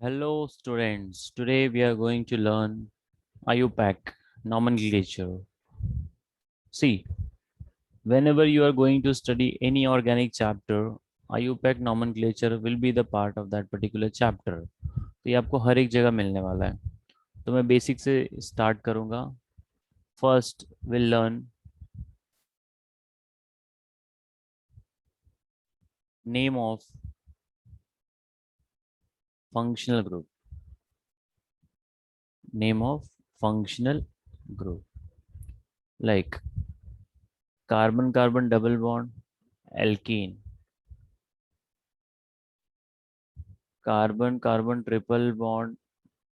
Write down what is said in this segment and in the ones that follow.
Hello students, today we are going to learn IUPAC nomenclature. See, whenever you are going to study any organic chapter, IUPAC nomenclature will be the part of that particular chapter. तो ये आपको हर एक जगह मिलने वाला है. तो मैं बेसिक से स्टार्ट करूंगा. First will learn name of functional group. Name of functional group like carbon carbon double bond alkene, carbon carbon triple bond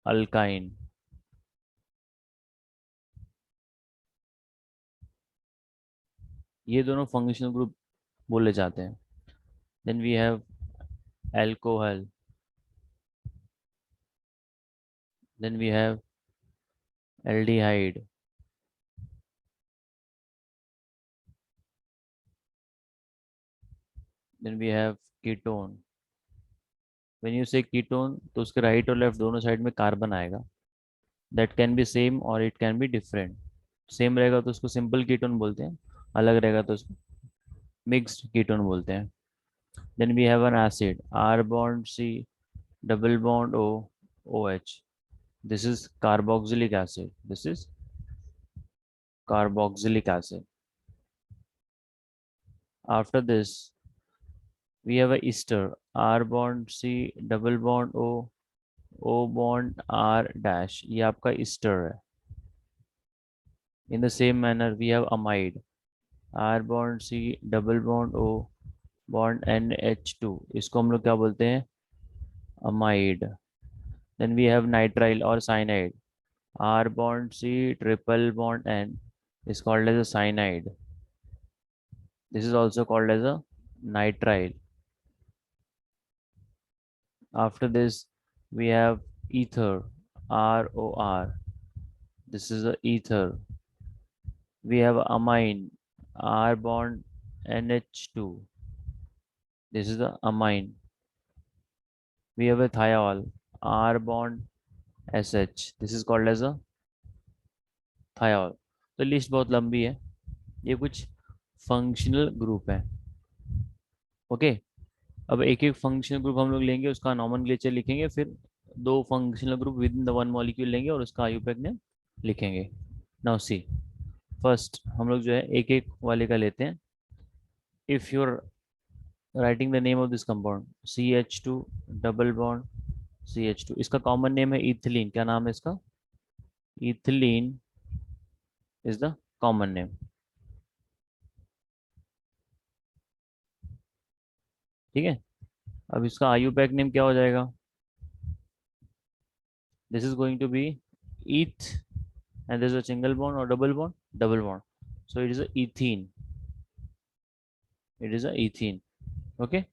alkyne, ये दोनों फंक्शनल ग्रुप बोले जाते हैं. Then we have alcohol, then we have aldehyde, then we have ketone. When you say ketone तो उसके right और left दोनों side में कार्बन आएगा. दैट कैन बी सेम और it can be different. Same रहेगा तो उसको सिंपल कीटोन बोलते हैं, अलग रहेगा तो उसको मिक्स्ड कीटोन बोलते हैं. Then we have an acid, R bond C double bond O O H. This is carboxylic acid. This is carboxylic acid. After this, we have a ester, R bond C double bond O, O bond R dash. ये आपका ester है. In the same manner, we have amide, R bond C double bond O bond NH2. इसको हम लोग क्या बोलते हैं? amide. Then we have nitrile or cyanide, R bond C triple bond N is called as a cyanide. This is also called as a nitrile. After this, we have ether, ROR. This is a ether. We have amine, R bond NH2. This is the amine. We have a thiol, R bond SH. This is called as a thiol. तो list बहुत लंबी है. ये कुछ functional group है. Okay, अब एक एक फंक्शनल ग्रुप हम लोग लेंगे, उसका नॉमेनक्लेचर लिखेंगे, फिर दो functional group with in the one molecule लेंगे और उसका आयुपैक नेम लिखेंगे. नाउ सी, फर्स्ट हम लोग जो है एक एक वाले का लेते हैं. If you are writing the name of this compound CH2 double bond CH2, इसका कॉमन नेम है इथिलीन. क्या नाम है इसका? Ethylene is the common name. ठीक है, अब इसका आयुपैक नेम क्या हो जाएगा? This is going to be eth and there's a single bond or double bond, double bond, so it is a ethene. It is a ethene. Okay,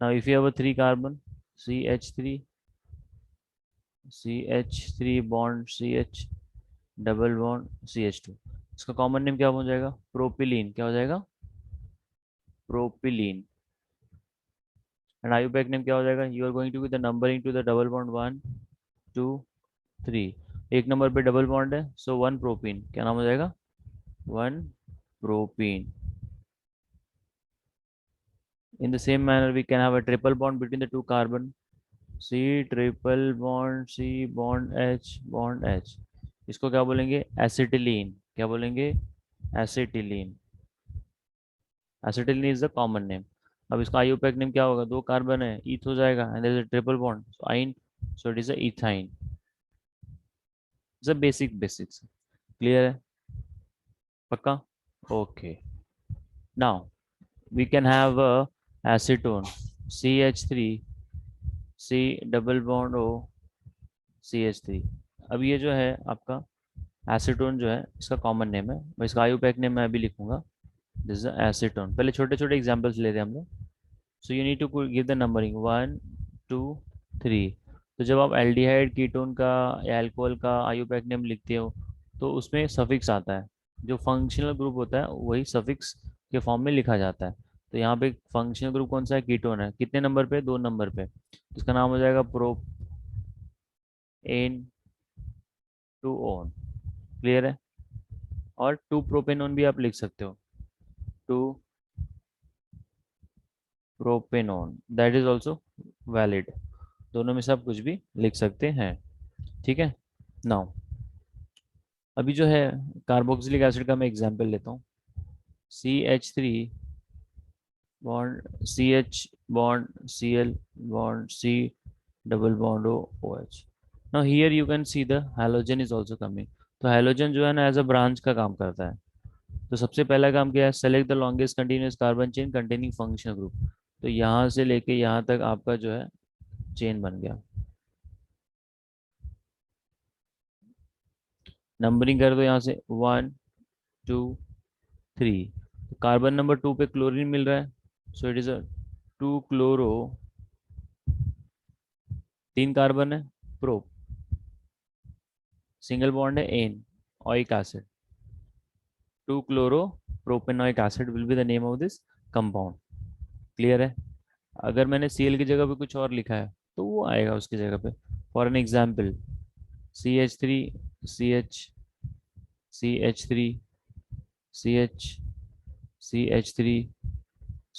now if you have a 3 carbon CH3 bond CH double bond CH2, इसका common name क्या हो जाएगा? Propylene. क्या हो जाएगा? Propylene. And IUPAC name क्या हो जाएगा? You are going to the numbering to the double bond 1 2 3. एक नंबर पे डबल बॉन्ड है, सो 1 प्रोपीन. क्या नाम हो जाएगा? 1 propene. In the same manner, we can have a triple bond between the two carbon. C triple bond C bond H bond H. इसको क्या बोलेंगे? एसिटिलीन. क्या बोलेंगे? Acetylene. Acetylene is the common name. अब इसका आयुपैक नेम क्या होगा? दो कार्बन है, ईथ हो जाएगा, and there is a triple bond, so yne, so it is a ethyne. It's a basics. Clear है? पक्का? Okay. Now we can have a acetone CH3 C double bond O CH3. अब ये जो है आपका एसीटोन जो है, इसका कॉमन नेम है. मैं इसका आयुपैक नेम मैं अभी लिखूंगा. This is acetone. पहले छोटे छोटे एग्जांपल्स लेते हैं हम लोग. So you need to give the numbering 1 2 3. तो जब आप एल्डिहाइड कीटोन का या अल्कोहल का आयुपैक नेम लिखते हो तो उसमें सफिक्स आता है. जो फंक्शनल ग्रुप होता है वही सफिक्स के फॉर्म में लिखा जाता है. तो यहाँ पे फंक्शनल ग्रुप कौन सा है? कीटोन है. कितने नंबर पे? 2 नंबर पे. इसका नाम हो जाएगा एन टू ओन। क्लियर है? और टू प्रोपेनोन भी आप लिख सकते हो, two propanone, that is also valid. दोनों में से आप कुछ भी लिख सकते हैं। ठीक है। नाउ अभी जो है कार्बोक्सिलिक एसिड का मैं एग्जांपल लेता हूँ। CH3 bond CH bond Cl bond C double bond OH। Now here you can see the halogen is also coming. तो हैलोजन जो है ना एज अ ब्रांच का काम करता है। तो सबसे पहला काम क्या है, select the longest continuous carbon chain containing functional group. तो यहाँ से लेके यहाँ तक आपका जो है चेन बन गया। नंबरिंग कर दो यहाँ से 1 2 3। कार्बन नंबर 2 पे क्लोरीन मिल रहा है, so it is a 2 chloro, 3 carbon है, प्रो, सिंगल बॉन्ड है an, oic acid, 2 chloro propanoic acid will be the name of this compound. Clear है? अगर मैंने Cl की जगह पे कुछ और लिखा है तो वो आएगा उसकी जगह पे। For an example CH3 CH CH3 CH CH3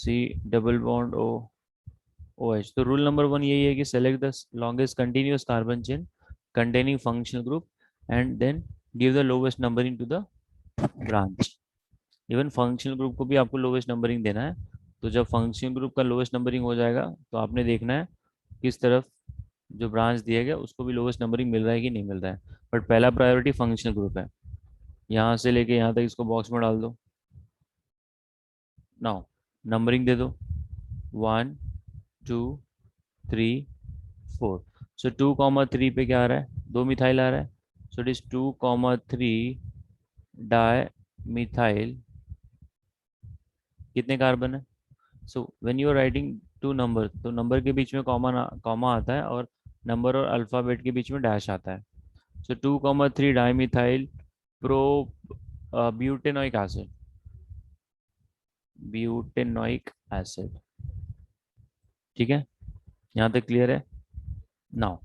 C double bond OH। तो रूल नंबर 1 यही है कि select the longest continuous carbon chain containing functional group and then give the lowest numbering to the branch। Even functional group को भी आपको lowest numbering देना है। तो जब फंक्शनल ग्रुप का लोवेस्ट नंबरिंग हो जाएगा तो आपने देखना है किस तरफ जो ब्रांच दिया गया उसको भी लोवेस्ट नंबरिंग मिल रहा है कि नहीं मिल रहा है। बट पहला प्रायोरिटी फंक्शनल ग्रुप है। यहाँ से लेके यहाँ तक इसको बॉक्स में डाल दो। नाउ नंबरिंग दे दो 1 2 3 4। सो 2 3 पे क्या आ रहा है, 2 मिथाइल आ रहा है। So it is 2 3 di methyl. कितने कार्बन है? So when you are writing two number तो नंबर के बीच में कॉमा आता है और नंबर और अल्फाबेट के बीच में डैश आता है। सो 2 3 dimethyl pro butanoic acid, butanoic acid. ठीक है, यहाँ तक क्लियर है? नाउ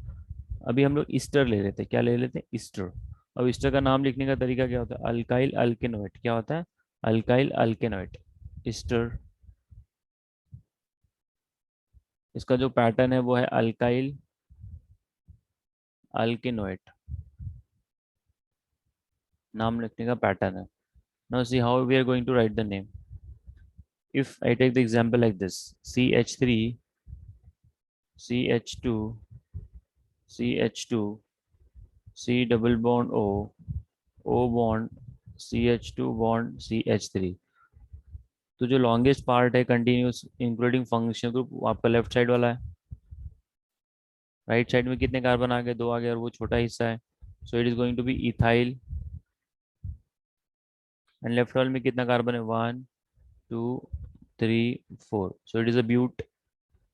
अभी हम लोग ईस्टर ले लेते हैं। क्या ले लेते हैं? ईस्टर। अब ईस्टर का नाम लिखने का तरीका क्या होता है? Alkyl alkanoate. क्या होता है? Alkyl alkanoate ester. इसका जो पैटर्न है वो है अल्काइल अल्केनोइट, नाम लिखने का पैटर्न है। Now see how we are going to write the name. If I take the example like this, CH3, CH2, CH2, C double bond O bond, CH2 bond, CH3। तो जो longest part है continuous including functional group वो आपका left side वाला है। Right side में कितने carbon आ गए? 2 आ गए और वो छोटा हिस्सा है। So it is going to be ethyl. And left वाले में कितना कार्बन है? 1 2 3 4। So it is a but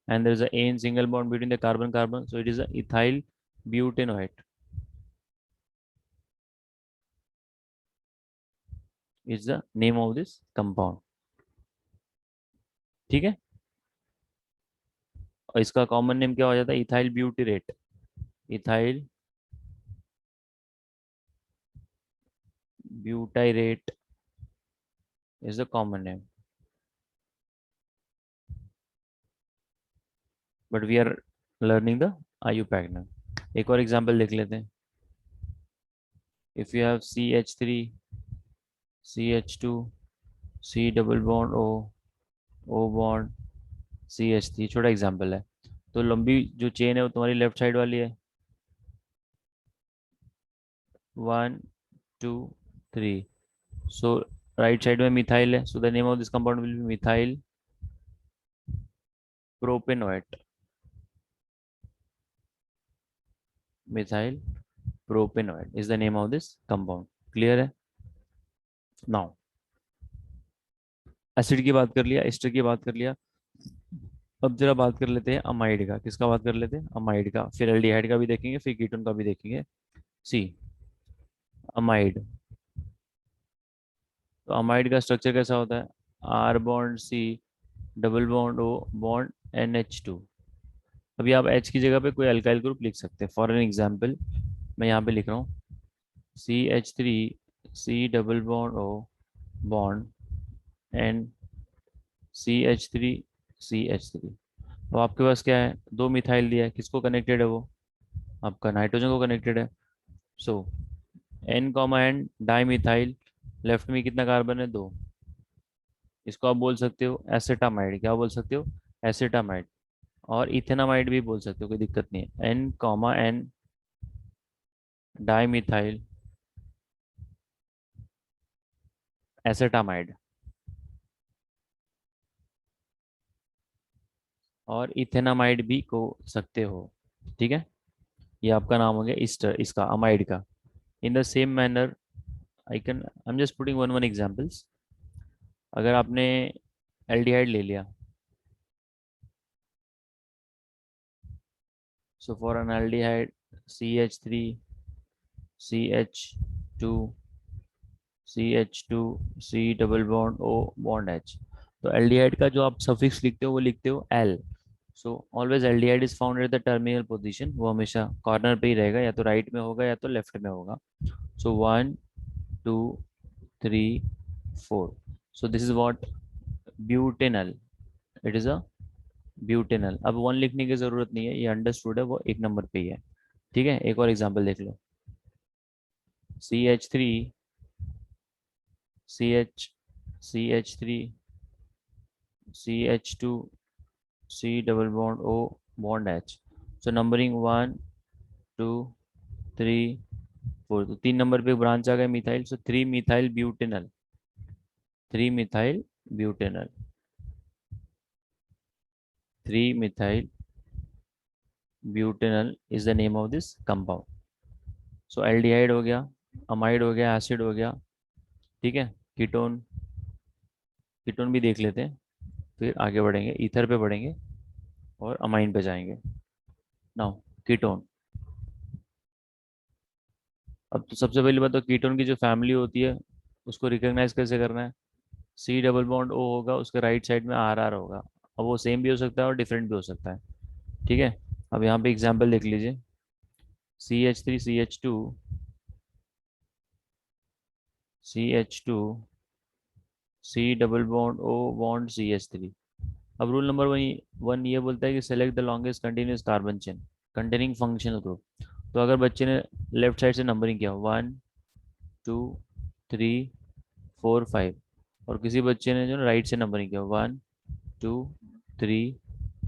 and there is a n single bond between the carbon carbon, so it is a ethyl butanoate is the name of this compound। ठीक है, और इसका common name क्या हो जाता है? Ethyl butyrate. Ethyl butyrate is the common name, but we are learning the IUPAC नाम। एक और एग्जांपल देख लेते हैं। If you have CH3 CH2 C double bond O bond CH3, छोटा एग्जांपल है। तो लंबी जो चेन है वो तुम्हारी लेफ्ट साइड वाली है, 1 2 3। सो राइट साइड में मिथाइल है, so the name of this compound will B methyl propanoate. Methyl propanoate is the name of this compound. Clear है? नाउ एसिड की बात कर लिया, एस्टर की बात कर लिया। अब जरा बात कर लेते हैं अमाइड का। किसका बात कर लेते हैं? अमाइड का। फिर एल्डिहाइड का भी देखेंगे, फिर कीटोन का भी देखेंगे। सी अमाइड। तो अमाइड का स्ट्रक्चर कैसा होता है? R bond C double bond O bond NH2। अभी आप H की जगह पे कोई अल्काइल ग्रुप लिख सकते हैं। फॉर एन एग्जाम्पल मैं यहाँ पे लिख रहा हूँ CH3 C double bond O bond and CH3 तो आपके पास क्या है, दो मिथाइल दिया है, किसको कनेक्टेड है वो, आपका नाइट्रोजन को कनेक्टेड है। सो N comma N di methyl, left में कितना कार्बन है, दो। इसको आप बोल सकते हो एसिटामाइड, क्या बोल सकते हो, एसिटामाइड। और इथेनामाइड भी बोल सकते हो, कोई दिक्कत नहीं है। N comma N di methyl acetamide और इथेनामाइड भी को सकते हो। ठीक है, ये आपका नाम हो गया ईस्टर, इसका अमाइड का। In the same manner I am just putting one one examples. अगर आपने एल्डिहाइड ले लिया, so for an aldehyde CH3 CH2 CH2 C double bond O bond H। तो एल्डिहाइड का जो आप सफिक्स लिखते हो वो लिखते हो L। So always aldehyde is found at the terminal position, वो हमेशा कॉर्नर पे ही रहेगा, या तो राइट में होगा या तो लेफ्ट में होगा। सो 1 2 3 4। So this is what, butanal, it is a butanal. अब वन लिखने की जरूरत नहीं है, ये अंडरस्टूड है, वो एक नंबर पे ही है। ठीक है, एक और एग्जांपल देख लो। CH3 CH3 CH2 C double bond O bond H। सो नंबरिंग 1 2 3 4, तो तीन नंबर पे ब्रांच आ गया methyl, so 3 methyl butanal, 3 methyl butanal, 3 methyl butanal is the name of this compound. So aldehyde हो गया, अमाइड हो गया, एसिड हो गया। ठीक है, कीटोन, कीटोन भी देख लेते हैं, फिर आगे बढ़ेंगे, ईथर पे बढ़ेंगे और अमाइन पे जाएंगे। Now ketone. अब तो सबसे पहली बात तो कीटोन की जो फैमिली होती है उसको रिकॉग्नाइज कैसे करना है। C डबल बॉन्ड O होगा, उसके राइट साइड में RR होगा। अब वो सेम भी हो सकता है और डिफरेंट भी हो सकता है। ठीक है, अब यहाँ पे एग्जाम्पल देख लीजिए। CH3 CH2 C double bond O bond CH3। अब रूल नंबर वन ये बोलता है कि select the longest continuous carbon chain containing functional group. तो अगर बच्चे ने लेफ्ट साइड से नंबरिंग किया 1 2 3 4 5, और किसी बच्चे ने जो राइट से नंबरिंग किया 1 2 3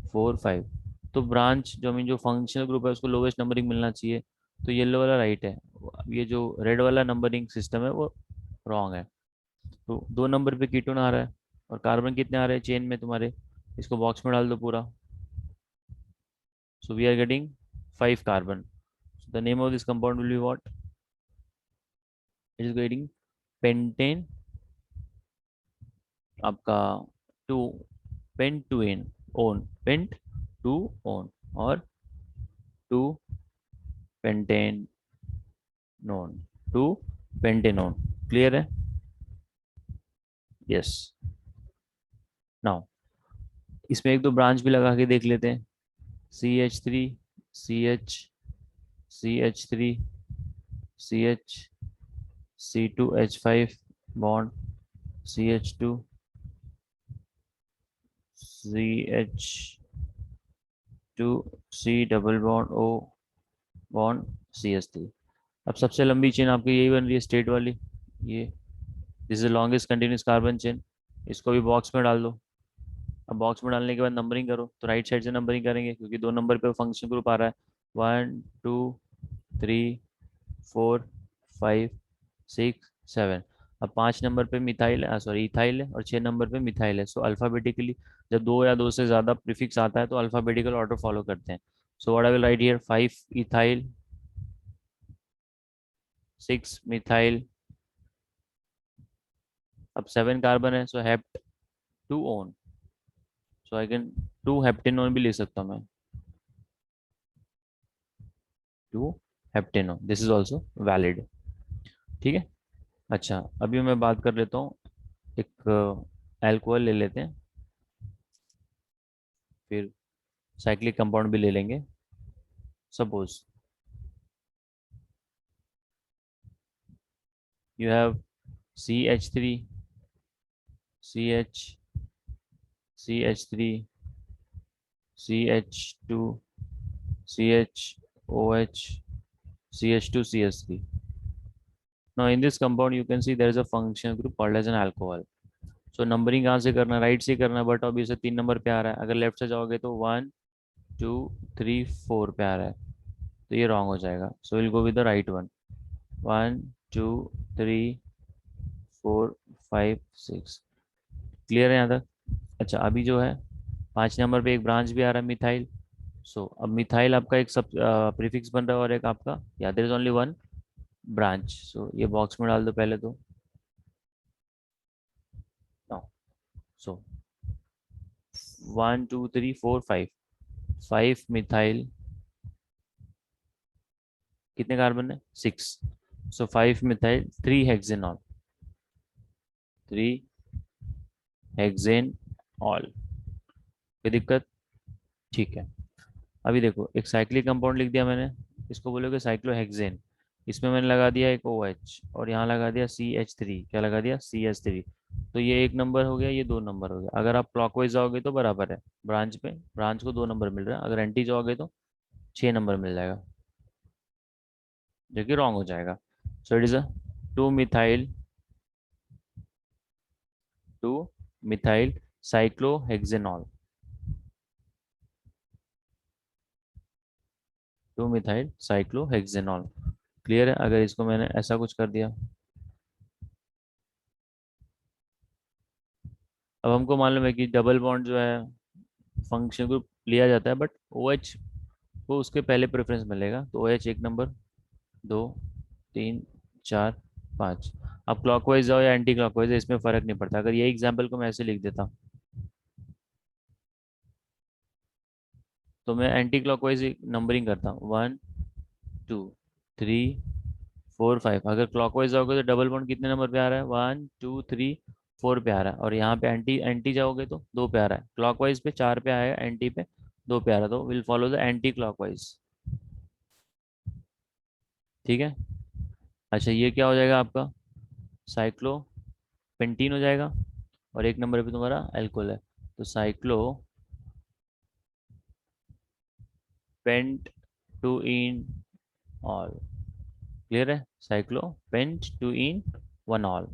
4 5, तो ब्रांच जो जो फंक्शनल ग्रुप है उसको लोवेस्ट नंबरिंग मिलना चाहिए। तो येलो वाला राइट है, ये जो रेड वाला नंबरिंग सिस्टम है वो रॉन्ग है। तो दो नंबर पे कीटोन आ रहा है, और कार्बन कितने आ रहे हैं चेन में तुम्हारे, इसको बॉक्स में डाल दो पूरा। So we are getting 5 carbon. The name of this compound will be what, it is getting pentene, आपका two, pent two en one, pent two one, और two pentene none, two pentenone. Clear है? Yes. Now इसमें एक दो branch भी लगा के देख लेते हैं। CH3 CH CH3 CH C2H5 bond CH2 CH2 C double bond O bond CH3। अब सबसे लंबी चेन आपकी यही बन रही है, स्टेट वाली, ये this is longest continuous carbon chain. इसको भी बॉक्स में डाल दो। अब बॉक्स में डालने के बाद नंबरिंग करो, तो राइट साइड से नंबरिंग करेंगे क्योंकि दो नंबर पे फंक्शन ग्रुप आ रहा है। 1 2 3 4 5 6 7। अब 5 नंबर पे मिथाइल, सॉरी इथाइल है, और 6 नंबर पे मिथाइल है। सो अल्फाबेटिकली जब दो या दो से ज्यादा प्रीफिक्स आता है तो अल्फाबेटिकल ऑर्डर फॉलो करते हैं। So what I will write here, 5 ethyl, 6 methyl. अब 7 कार्बन है, so hept two one, so I can two heptanone भी ले सकता हूँ मैं, two heptanone, this is also valid. ठीक है। अच्छा, अभी मैं बात कर लेता हूँ, एक अल्कोहल ले लेते हैं, फिर साइक्लिक कंपाउंड भी ले लेंगे। Suppose you have CH3, CH, CH3, CH2, CHOH, CH2, CH3. Now in this compound you can see there is a functional group called as an alcohol. So numbering कहाँ से करना है, राइट से करना है, बट अभी से 3 नंबर पे आ रहा है। अगर लेफ्ट से जाओगे तो 1 2 3 4 पे आ रहा है, तो ये रॉन्ग हो जाएगा। So will go with the right one. 1 2 3 4 5 6। Clear है यहाँ तक? अच्छा, अभी जो है 5 नंबर पे एक ब्रांच भी आ रहा है, मिथाइल। सो अब मिथाइल आपका एक सब प्रीफिक्स बन रहा है, और एक आपका, या there is only one branch. So ये बॉक्स में डाल दो पहले तो। सो 1 2 3 4 5, 5 मिथाइल, कितने कार्बन है, 6। सो 5 मिथाइल 3 हेक्सेनॉल, 3 हेक्सेन ऑल। कोई दिक्कत? ठीक है। अभी देखो, एक साइक्लिक कंपाउंड लिख दिया मैंने, इसको बोलोगे साइक्लोहेक्सेन। इसमें मैंने लगा दिया एक OH, और यहाँ लगा दिया CH3। क्या लगा दिया, CH3। तो ये 1 नंबर हो गया, ये 2 नंबर हो गया। अगर आप क्लॉकवाइज जाओगे तो बराबर है, ब्रांच पे ब्रांच को 2 नंबर मिल रहा है। अगर एंटी जाओगे तो 6 नंबर मिल जाएगा, जो कि रॉन्ग हो जाएगा। सो it is a 2 methyl, 2 methyl cyclohexanol, 2 methyl cyclohexanol. Clear है? अगर इसको मैंने ऐसा कुछ कर दिया, अब हमको मालूम है कि डबल बॉन्ड जो है फंक्शन ग्रुप लिया जाता है, बट OH को उसके पहले प्रेफरेंस मिलेगा। तो OH 1 नंबर, 2 3 4 5। अब क्लॉकवाइज जाओ या एंटी क्लॉकवाइज, इसमें फर्क नहीं पड़ता। अगर ये एग्जाम्पल को मैं ऐसे लिख देता, तो मैं एंटी क्लॉकवाइज नंबरिंग करता हूँ, 1 2 3 4 5। अगर क्लॉकवाइज जाओगे तो डबल बॉन्ड कितने नंबर पे आ रहा है, 1 2 3 4 पे आ रहा है। और यहाँ पे एंटी एंटी जाओगे तो 2 पे आ रहा है। क्लॉकवाइज पे 4 पे आएगा, एंटी पे 2 पे आ रहा है। तो will follow the anti clockwise. ठीक है। अच्छा, ये क्या हो जाएगा आपका, साइक्लो पेंटीन हो जाएगा। और 1 नंबर पे तुम्हारा अल्कोहल है, तो cyclo pent two en ol. Clear है? Cyclo pent two en 1 ol.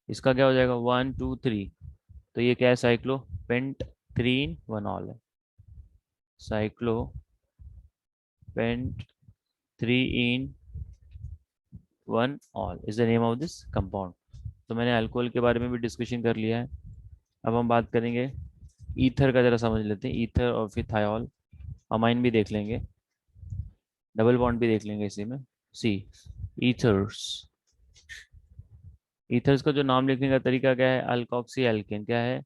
इसका क्या हो जाएगा, 1 2 3। तो ये क्या है, साइक्लो पेंट 3 इन 1 ऑल है। Cyclo pent 3 en 1 ol is the name of this compound. तो मैंने अल्कोहल के बारे में भी डिस्कशन कर लिया है। अब हम बात करेंगे ईथर का, जरा समझ लेते हैं। ईथर और फिर थायोल, अमाइन भी देख लेंगे, डबल बॉन्ड भी देख लेंगे इसी में। सी, ईथर्स। ईथर्स का जो नाम लिखने का तरीका क्या है, अल्कोक्सी एल्केन। क्या है,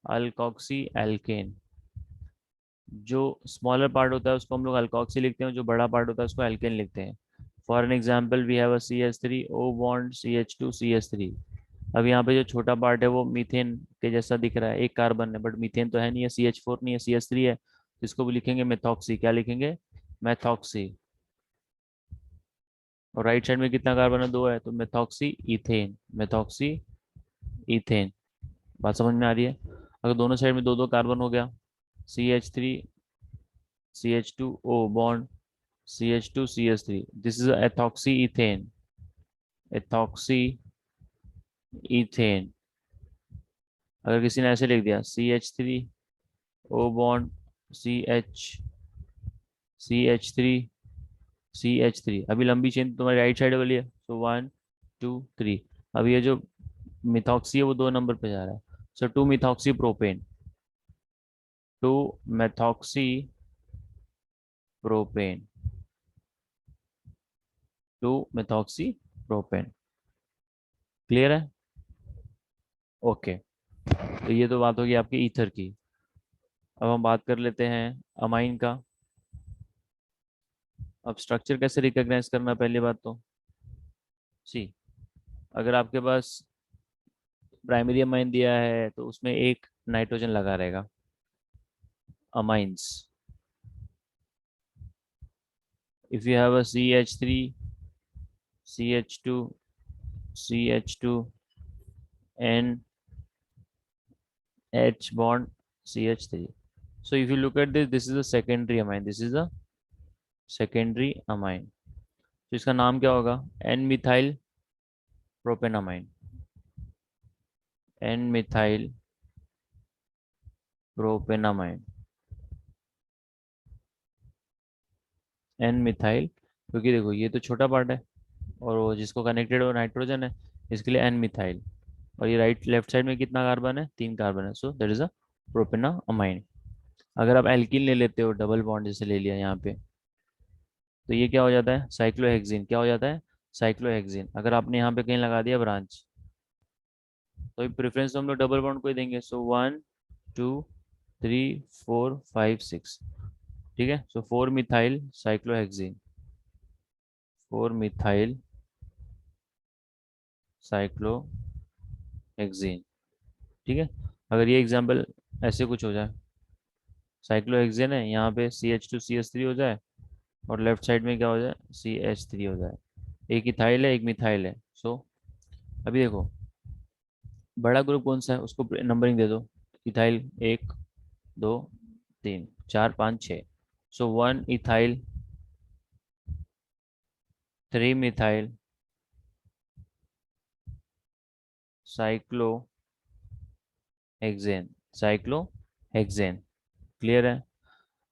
अल्कोक्सी एल्केन। जो स्मॉलर पार्ट होता है उसको हम लोग अल्कोक्सी लिखते हैं, जो बड़ा पार्ट होता है उसको एल्केन लिखते हैं। For an example we have a CH3 O bond CH2 CH3। अब यहाँ पे जो छोटा पार्ट है वो मीथेन के जैसा दिख रहा है, एक कार्बन है, बट मीथेन तो है नहीं है, CH4 नहीं है, CH3 है। तो इसको भी लिखेंगे मेथॉक्सी। क्या लिखेंगे, मेथॉक्सी। और राइट साइड में कितना कार्बन है, 2 है, तो मेथॉक्सी इथेन, मेथॉक्सी इथेन। बात समझ में आ रही है? अगर दोनों साइड में 2 2 कार्बन हो गया, CH3 CH2 O bond CH2 CH3, this is ethoxy ethane, ethoxy ethane. अगर किसी ने ऐसे लिख दिया CH3 O bond CH, CH3 अभी लंबी चेन तुम्हारी राइट साइड वाली है, सो 1 2 3। अब ये जो मिथॉक्सी है वो 2 नंबर पे जा रहा है, सो 2 methoxy propane, 2 methoxy propane, 2 methoxy propane. Clear है? ओके। तो ये तो बात होगी आपकी ईथर की। अब हम बात कर लेते हैं अमाइन का। अब स्ट्रक्चर कैसे रिकॉग्नाइज करना है, पहली बात तो सी, अगर आपके पास प्राइमरी अमाइन दिया है तो उसमें एक नाइट्रोजन लगा रहेगा, amines. If you have a CH3, CH2, CH2, N, H bond, CH3. So if you look at this, this is a secondary amine. This is a secondary amine. तो इसका नाम क्या होगा? N methyl propanamine. N methyl propanamine. N methyl, क्योंकि देखो ये तो छोटा पार्ट है और वो जिसको कनेक्टेड हो नाइट्रोजन है, इसके लिए N मिथाइल. और ये राइट लेफ्ट साइड में कितना कार्बन है? 3 कार्बन है. So that is a propanamine. अगर आप एल्कीन ले लेते हो, डबल बॉन्ड जैसे ले लिया यहाँ पे, तो ये क्या हो जाता है? साइक्लोहेक्सिन. क्या हो जाता है? साइक्लोहेक्सिन. अगर आपने यहाँ पे कहीं लगा दिया ब्रांच, तो प्रेफरेंस तो हम लोग डबल बॉन्ड को ही देंगे. सो 1 2 3 4 5 6. ठीक है. सो 4 मिथाइल साइक्लोहेक्सिन. 4 methyl cyclohexene. ठीक है. अगर ये एग्जाम्पल ऐसे कुछ हो जाए, साइक्लोहेक्सेन है, यहाँ पे CH2CH3 हो जाए और लेफ्ट साइड में क्या हो जाए? CH3 हो जाए. एक इथाइल है, एक मिथाइल है. सो अभी देखो, बड़ा ग्रुप कौन सा है उसको नंबरिंग दे दो. इथाइल 1 2 3 4 5 6. सो 1 ethyl, 3 methyl cyclohexane. Cyclohexane. Clear है?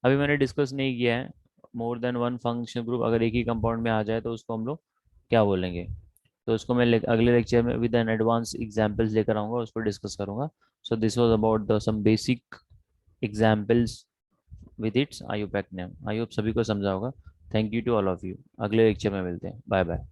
अभी मैंने डिस्कस नहीं किया है more than one function group अगर एक ही कंपाउंड में आ जाए तो उसको हम लोग क्या बोलेंगे. तो उसको मैं अगले लेक्चर में विद एन एडवांस एग्जांपल्स लेकर आऊंगा, उसको डिस्कस करूंगा. So this was about the some basic examples with its IUPAC name. I hope सभी को समझा होगा. Thank you to all of you. अगले लेक्चर में मिलते हैं. Bye bye.